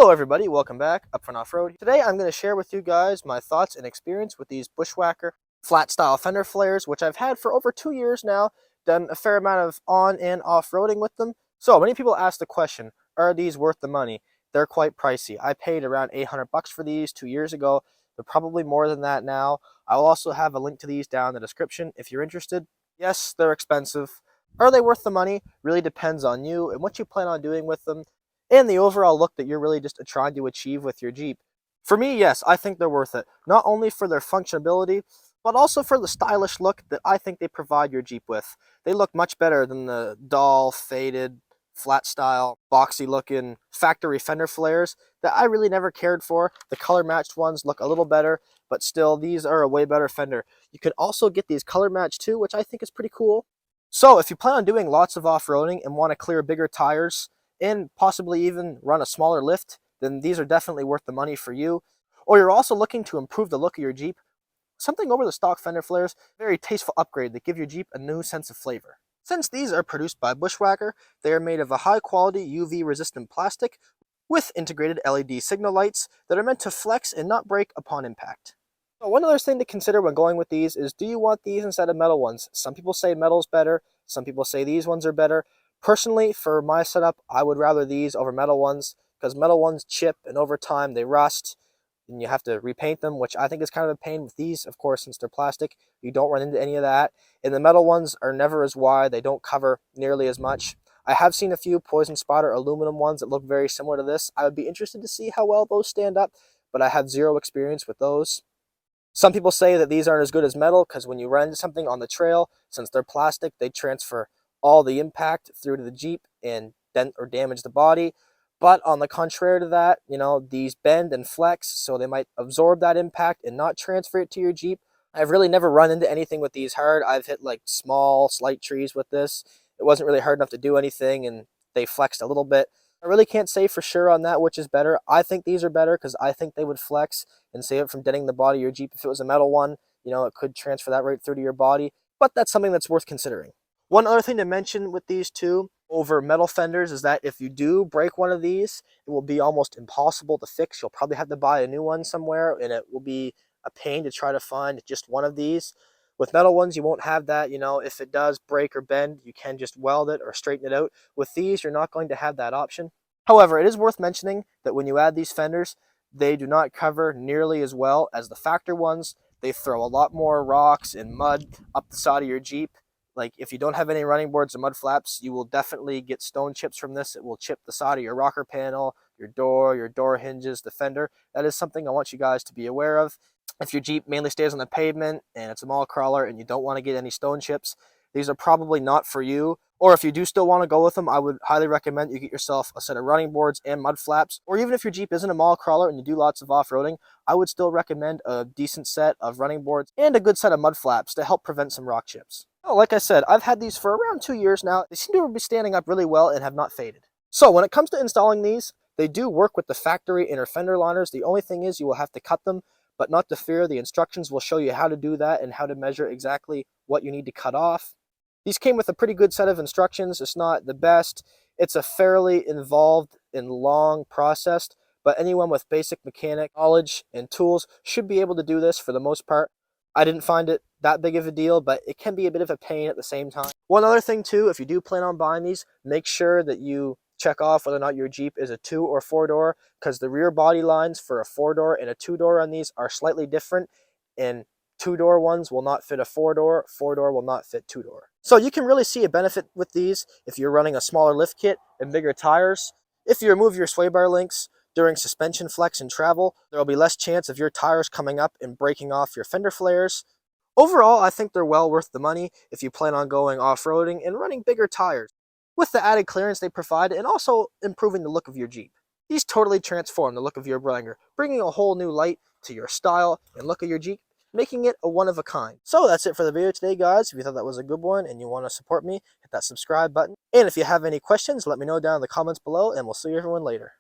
Hello everybody, welcome back, Up Front Off-Road. Today I'm going to share with you guys my thoughts and experience with these Bushwhacker flat style fender flares, which I've had for over 2 years now, done a fair amount of on and off-roading with them. So many people ask the question, are these worth the money? They're quite pricey. I paid around 800 bucks for these 2 years ago. They're probably more than that now. I will also have a link to these down in the description if you're interested. Yes, they're expensive. Are they worth the money? Really depends on you and what you plan on doing with them, and the overall look that you're really just trying to achieve with your Jeep. For me, yes, I think they're worth it. Not only for their functionality, but also for the stylish look that I think they provide your Jeep with. They look much better than the dull, faded, flat style, boxy looking factory fender flares that I really never cared for. The color matched ones look a little better, but still these are a way better fender. You can also get these color matched too, which I think is pretty cool. So if you plan on doing lots of off-roading and want to clear bigger tires, and possibly even run a smaller lift, then these are definitely worth the money for you. Or you're also looking to improve the look of your Jeep, something over the stock fender flares, very tasteful upgrade that give your Jeep a new sense of flavor. Since these are produced by Bushwhacker, they are made of a high quality UV resistant plastic with integrated LED signal lights that are meant to flex and not break upon impact. So one other thing to consider when going with these is, do you want these instead of metal ones? Some people say metal's better, some people say these ones are better. Personally, for my setup, I would rather these over metal ones, because metal ones chip and over time they rust and you have to repaint them, which I think is kind of a pain. With these, of course, since they're plastic, you don't run into any of that. And the metal ones are never as wide, they don't cover nearly as much. I have seen a few Poison Spotter aluminum ones that look very similar to this. I would be interested to see how well those stand up, but I have zero experience with those. Some people say that these aren't as good as metal because when you run into something on the trail, since they're plastic, they transfer all the impact through to the Jeep and dent or damage the body. But on the contrary to that, these bend and flex, so they might absorb that impact and not transfer it to your Jeep. I've really never run into anything with these hard. I've hit like small, slight trees with this. It wasn't really hard enough to do anything, and they flexed a little bit. I really can't say for sure on that which is better. I think these are better because I think they would flex and save it from denting the body of your Jeep. If it was a metal one, it could transfer that right through to your body. But that's something that's worth considering. One other thing to mention with these two over metal fenders is that if you do break one of these, it will be almost impossible to fix. You'll probably have to buy a new one somewhere, and it will be a pain to try to find just one of these. With metal ones, you won't have that. If it does break or bend, you can just weld it or straighten it out. With these, you're not going to have that option. However, it is worth mentioning that when you add these fenders, they do not cover nearly as well as the factory ones. They throw a lot more rocks and mud up the side of your Jeep. Like, if you don't have any running boards or mud flaps, you will definitely get stone chips from this. It will chip the side of your rocker panel, your door hinges, the fender. That is something I want you guys to be aware of. If your Jeep mainly stays on the pavement and it's a mall crawler and you don't want to get any stone chips, these are probably not for you. Or if you do still want to go with them, I would highly recommend you get yourself a set of running boards and mud flaps. Or even if your Jeep isn't a mall crawler and you do lots of off-roading, I would still recommend a decent set of running boards and a good set of mud flaps to help prevent some rock chips. Like I said, I've had these for around 2 years now. They seem to be standing up really well and have not faded. So when it comes to installing these, they do work with the factory inner fender liners. The only thing is you will have to cut them, but not to fear. The instructions will show you how to do that and how to measure exactly what you need to cut off. These came with a pretty good set of instructions. It's not the best. It's a fairly involved and long process, but anyone with basic mechanic knowledge and tools should be able to do this for the most part. I didn't find it that big of a deal, but it can be a bit of a pain at the same time. One other thing too, if you do plan on buying these, make sure that you check off whether or not your Jeep is a 2 or 4-door, because the rear body lines for a 4-door and a 2-door on these are slightly different, and 2-door ones will not fit a 4-door, 4-door will not fit 2-door. So you can really see a benefit with these if you're running a smaller lift kit and bigger tires. If you remove your sway bar links during suspension flex and travel, there will be less chance of your tires coming up and breaking off your fender flares. Overall, I think they're well worth the money if you plan on going off-roading and running bigger tires, with the added clearance they provide and also improving the look of your Jeep. These totally transform the look of your Wrangler, bringing a whole new light to your style and look of your Jeep, making it a one-of-a-kind. So that's it for the video today, guys. If you thought that was a good one and you want to support me, hit that subscribe button. And if you have any questions, let me know down in the comments below, and we'll see everyone later.